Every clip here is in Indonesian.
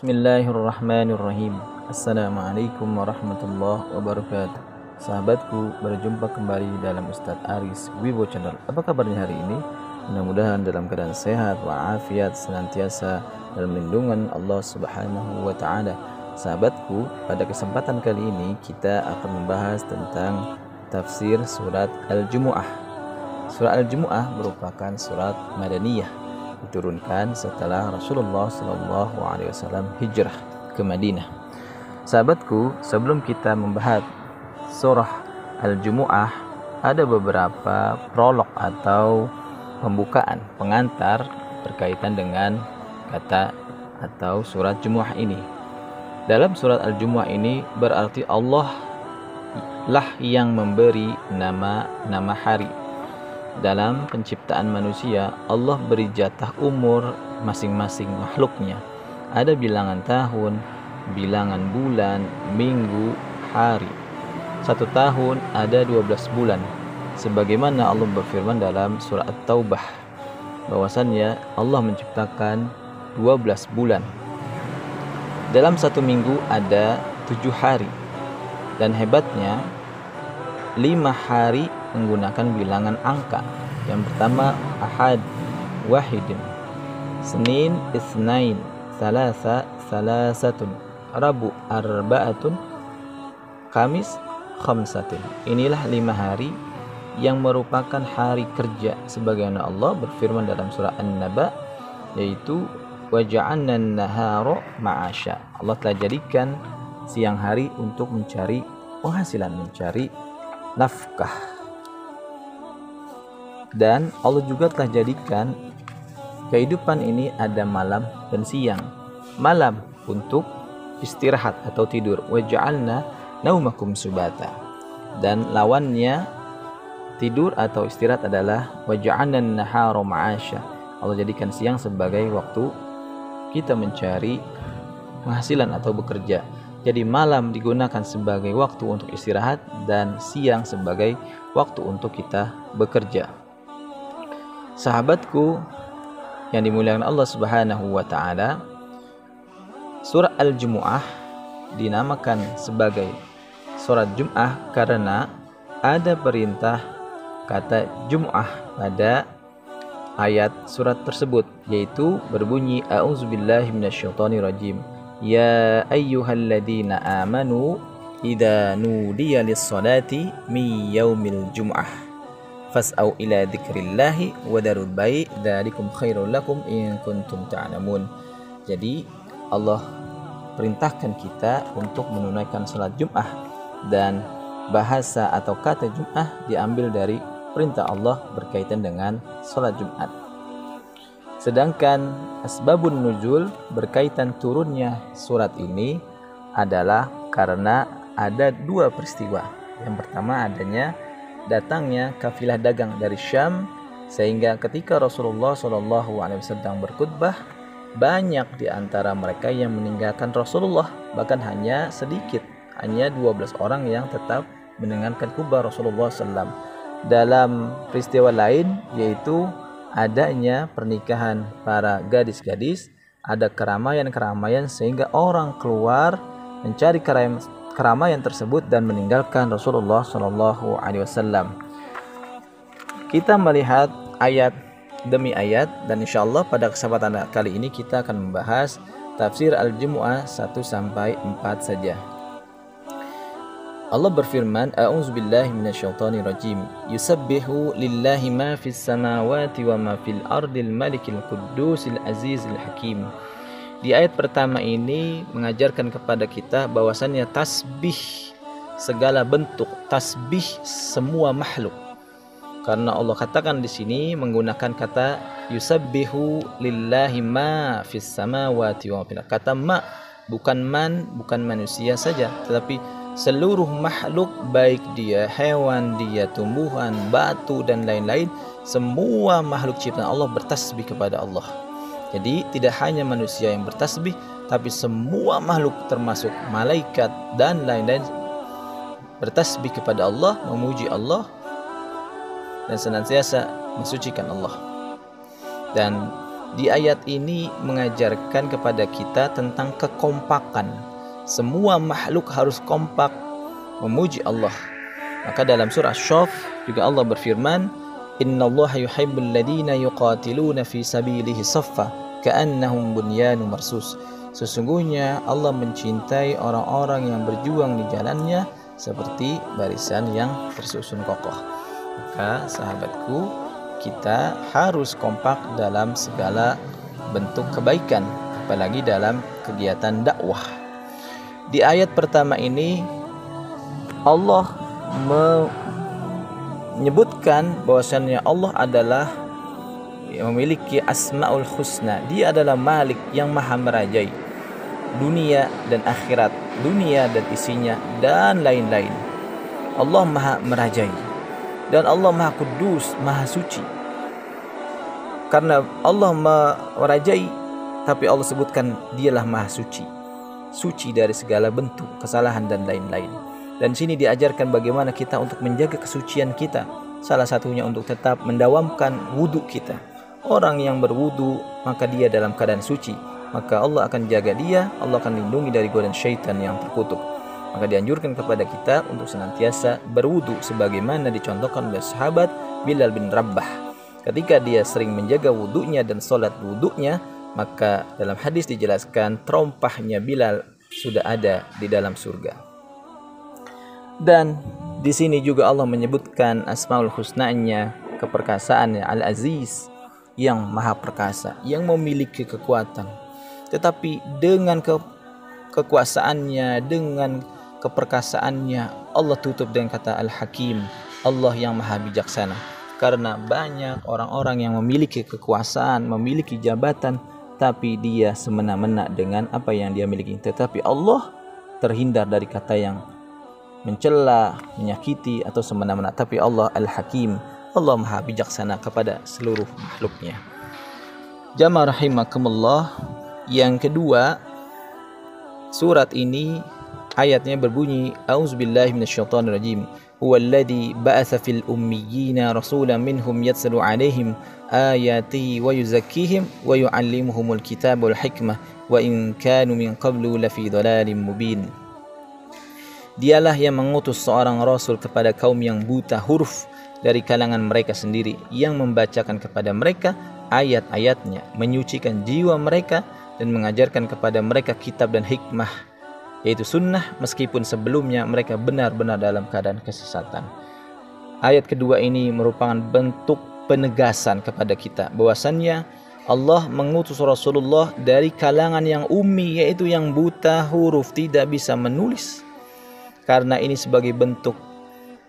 Bismillahirrahmanirrahim. Assalamualaikum warahmatullahi wabarakatuh. Sahabatku, berjumpa kembali dalam Ustadz Aris Wibo Channel. Apa kabarnya hari ini? Mudah-mudahan dalam keadaan sehat walafiat, senantiasa dalam lindungan Allah Subhanahu wa taala. Sahabatku, pada kesempatan kali ini kita akan membahas tentang tafsir surat Al-Jumu'ah. Surat Al-Jumu'ah merupakan surat Madaniyah, diturunkan setelah Rasulullah SAW hijrah ke Madinah. Sahabatku, sebelum kita membahas surah Al-Jumu'ah, ada beberapa prolog atau pembukaan, pengantar berkaitan dengan kata atau surat Jumu'ah ini. Dalam surat Al-Jumu'ah ini berarti Allah lah yang memberi nama hari. Dalam penciptaan manusia, Allah beri jatah umur masing-masing makhluknya. Ada bilangan tahun, bilangan bulan, minggu, hari. 1 tahun ada 12 bulan. Sebagaimana Allah berfirman dalam surah At-Taubah, bahwasannya Allah menciptakan 12 bulan. Dalam 1 minggu ada 7 hari. Dan hebatnya, 5 hari menggunakan bilangan angka. Yang pertama Ahad, Wahidin, Senin, Itsnain, Salasa, Salasatun, Rabu, Arba'atun, Kamis, Khamsatun. Inilah 5 hari yang merupakan hari kerja, sebagaimana Allah berfirman dalam surah An-Naba, yaitu waja'alna an-nahara ma'asya. Allah telah jadikan siang hari untuk mencari penghasilan, mencari nafkah. Dan Allah juga telah jadikan kehidupan ini ada malam dan siang. Malam untuk istirahat atau tidur. Waja'alna naumakum subata. Dan lawannya tidur atau istirahat adalah waja'alna an-nahara ma'asya. Allah jadikan siang sebagai waktu kita mencari penghasilan atau bekerja. Jadi malam digunakan sebagai waktu untuk istirahat dan siang sebagai waktu untuk kita bekerja. Sahabatku yang dimuliakan Allah Subhanahu wa taala, surah Al-Jumu'ah dinamakan sebagai surat Jum'ah karena ada perintah kata Jum'ah pada ayat surat tersebut, yaitu berbunyi a'udzubillahi minasyaitonirrajim. Ya ayyuhalladzina amanu idza nudiya lis-salati min yaumil jum'ah fas'au ila dzikrillahi wa darul bai' dzalikum khairul lakum in kuntum ta'lamun. Jadi Allah perintahkan kita untuk menunaikan salat Jum'ah, dan bahasa atau kata Jum'ah diambil dari perintah Allah berkaitan dengan salat Jumat. Sedangkan asbabun nuzul berkaitan turunnya surat ini adalah karena ada 2 peristiwa. Yang pertama adanya datangnya kafilah dagang dari Syam, sehingga ketika Rasulullah SAW berkhutbah, banyak di antara mereka yang meninggalkan Rasulullah, bahkan hanya sedikit, hanya 12 orang yang tetap mendengarkan khutbah Rasulullah SAW. Dalam peristiwa lain, yaitu adanya pernikahan para gadis-gadis, ada keramaian-keramaian sehingga orang keluar mencari keramaian tersebut dan meninggalkan Rasulullah SAW. Kita melihat ayat demi ayat, dan insyaallah pada kesempatan kali ini kita akan membahas tafsir Al-Jumu'ah 1-4 saja. Allah berfirman, a'udzubillahi minasyaitonirrajim. Yusabbihu lillahi ma fis samawati wa ma fil ardil malikil quddusil azizil hakim. Di ayat pertama ini mengajarkan kepada kita bahwasannya tasbih segala bentuk, tasbih semua makhluk. Karena Allah katakan di sini menggunakan kata yusabbihu lillahi ma fis samawati wa fil. Kata ma bukan man, bukan manusia saja, tetapi seluruh makhluk, baik dia hewan, dia tumbuhan, batu dan lain-lain, semua makhluk ciptaan Allah bertasbih kepada Allah. Jadi tidak hanya manusia yang bertasbih, tapi semua makhluk termasuk malaikat dan lain-lain bertasbih kepada Allah, memuji Allah dan senantiasa mensucikan Allah. Dan Di ayat ini mengajarkan kepada kita tentang kekompakan. Semua makhluk harus kompak memuji Allah. Maka dalam surah Syaf juga Allah berfirman, "Innallaha yuhibbul ladzina yuqatiluna fi sabilihi saffa ka'annahum bunyanun marsus." Sesungguhnya Allah mencintai orang-orang yang berjuang di jalannya seperti barisan yang tersusun kokoh. Maka sahabatku, kita harus kompak dalam segala bentuk kebaikan, apalagi dalam kegiatan dakwah. Di ayat pertama ini Allah menyebutkan bahwasannya Allah adalah memiliki asmaul husna. Dia adalah Malik yang maha merajai dunia dan akhirat, dunia dan isinya, dan lain-lain. Allah maha merajai, dan Allah maha kudus, maha suci. Karena Allah merajai, tapi Allah sebutkan dialah maha suci, suci dari segala bentuk kesalahan dan lain-lain. Dan sini diajarkan bagaimana kita untuk menjaga kesucian kita. Salah satunya untuk tetap mendawamkan wudhu kita. Orang yang berwudhu maka dia dalam keadaan suci, maka Allah akan jaga dia, Allah akan lindungi dari godaan syaitan yang terkutuk. Maka dianjurkan kepada kita untuk senantiasa berwudhu sebagaimana dicontohkan oleh sahabat Bilal bin Rabah. Ketika dia sering menjaga wudhunya dan sholat wudhunya, maka dalam hadis dijelaskan terompahnya Bilal sudah ada di dalam surga. Dan di sini juga Allah menyebutkan asmaul husnanya, keperkasaannya, Al-Aziz, yang maha perkasa, yang memiliki kekuatan. Tetapi dengan kekuasaannya, dengan keperkasaannya, Allah tutup dengan kata Al-Hakim, Allah yang maha bijaksana. Karena banyak orang-orang yang memiliki kekuasaan, memiliki jabatan, tapi dia semena-mena dengan apa yang dia miliki. Tetapi Allah terhindar dari kata yang mencela, menyakiti, atau semena-mena. Tapi Allah Al-Hakim, Allah maha bijaksana kepada seluruh makhluknya. Jamaah rahimakumullah. Yang kedua, surat ini ayatnya berbunyi, A'udzubillahi minasyaitonirrajim. Huwallazi ba'atsa fil ummiyina rasulan minhum yatslu 'alaihim ayatihi wa yuzakkihim wa yu'allimuhumul kitaba wal hikmah wa in kanu min qablu lafi dhalalin mubin. Dialah yang mengutus seorang rasul kepada kaum yang buta huruf dari kalangan mereka sendiri, yang membacakan kepada mereka ayat-ayatnya, menyucikan jiwa mereka, dan mengajarkan kepada mereka kitab dan hikmah, yaitu sunnah, meskipun sebelumnya mereka benar-benar dalam keadaan kesesatan. Ayat kedua ini merupakan bentuk penegasan kepada kita bahwasannya Allah mengutus Rasulullah dari kalangan yang ummi, yaitu yang buta huruf, tidak bisa menulis. Karena ini sebagai bentuk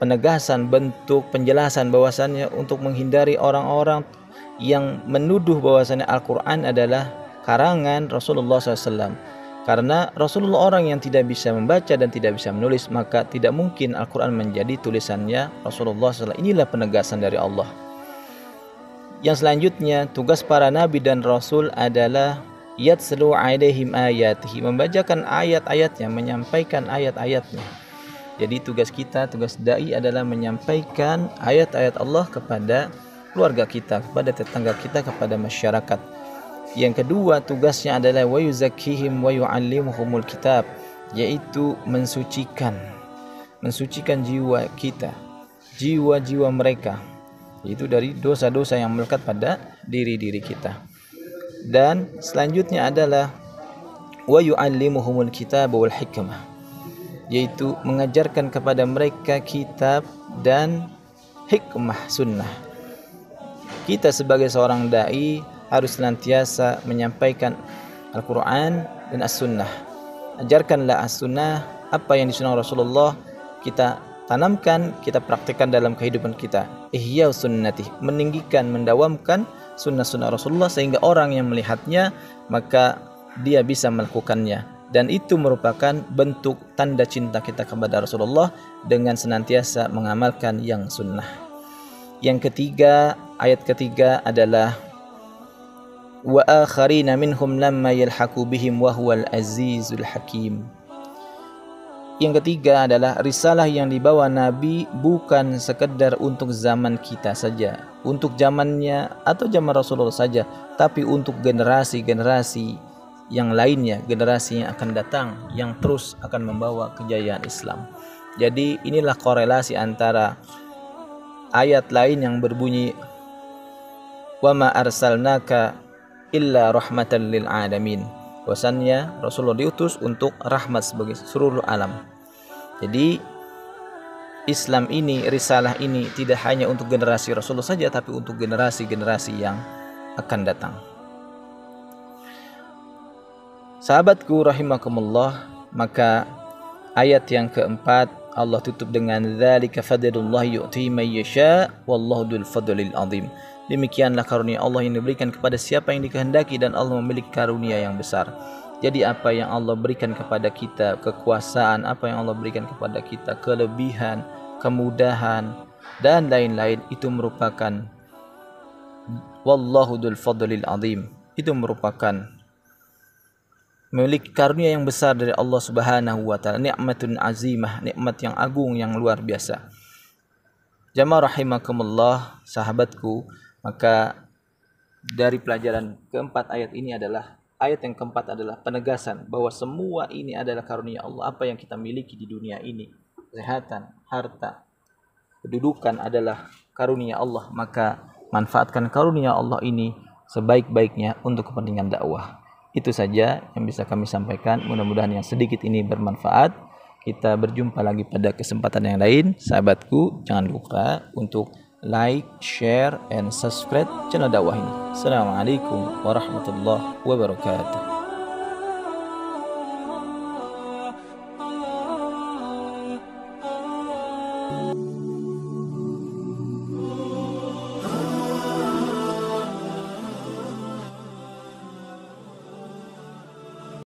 penegasan, bentuk penjelasan bahwasannya untuk menghindari orang-orang yang menuduh bahwasannya Al-Quran adalah karangan Rasulullah SAW. Karena Rasulullah orang yang tidak bisa membaca dan tidak bisa menulis, maka tidak mungkin Al-Quran menjadi tulisannya Rasulullah SAW. Inilah penegasan dari Allah. Yang selanjutnya, tugas para nabi dan rasul adalah yatslu 'alaihim ayatihi, membacakan ayat-ayatnya, menyampaikan ayat-ayatnya. Jadi tugas kita, tugas dai adalah menyampaikan ayat-ayat Allah kepada keluarga kita, kepada tetangga kita, kepada masyarakat. Yang kedua, tugasnya adalah wa yuzakkihim wa yu'allimuhumul kitab, yaitu mensucikan jiwa kita, jiwa-jiwa mereka, yaitu dari dosa-dosa yang melekat pada diri-diri kita. Dan selanjutnya adalah wa yu'allimuhumul kitab wal hikmah, yaitu mengajarkan kepada mereka kitab dan hikmah sunnah. Kita sebagai seorang dai harus senantiasa menyampaikan Al-Quran dan As-Sunnah. Ajarkanlah As-Sunnah, apa yang disunnah Rasulullah, kita tanamkan, kita praktikkan dalam kehidupan kita. Ihya sunnatih, meninggikan, mendawamkan sunnah-sunnah Rasulullah, sehingga orang yang melihatnya maka dia bisa melakukannya. Dan itu merupakan bentuk tanda cinta kita kepada Rasulullah dengan senantiasa mengamalkan yang sunnah. Yang ketiga, ayat ketiga adalah wa akharina minhum lamma yalhaqu bihim wa huwal azizul hakim. Yang ketiga adalah risalah yang dibawa Nabi bukan sekedar untuk zaman kita saja, untuk zamannya atau zaman Rasulullah saja, tapi untuk generasi-generasi yang lainnya, generasi yang akan datang, yang terus akan membawa kejayaan Islam. Jadi inilah korelasi antara ayat lain yang berbunyi wa ma arsalnaka illa rahmatan lil alamin. Bahwasannya Rasulullah diutus untuk rahmat sebagai seluruh alam. Jadi Islam ini, risalah ini tidak hanya untuk generasi Rasulullah saja, tapi untuk generasi-generasi yang akan datang. Sahabatku rahimakumullah, maka ayat yang keempat Allah tutup dengan dzalika fadlullah yu'ti may yasha wallahu dzul fadlil azim. Demikianlah karunia Allah yang diberikan kepada siapa yang dikehendaki, dan Allah memiliki karunia yang besar. Jadi apa yang Allah berikan kepada kita, kekuasaan, apa yang Allah berikan kepada kita, kelebihan, kemudahan, dan lain-lain, itu merupakan wallahu dzul fadlil azim. Itu merupakan memiliki karunia yang besar dari Allah Subhanahu wa taala, nikmatun azimah, nikmat yang agung, yang luar biasa. Jamaah rahimakumullah, sahabatku, maka dari pelajaran keempat ayat ini adalah ayat yang keempat adalah penegasan bahwa semua ini adalah karunia Allah. Apa yang kita miliki di dunia ini, kesehatan, harta, kedudukan adalah karunia Allah. Maka manfaatkan karunia Allah ini sebaik-baiknya untuk kepentingan dakwah. Itu saja yang bisa kami sampaikan. Mudah-mudahan yang sedikit ini bermanfaat. Kita berjumpa lagi pada kesempatan yang lain. Sahabatku, jangan lupa untuk like, share, and subscribe channel dakwah ini. Assalamualaikum warahmatullahi wabarakatuh.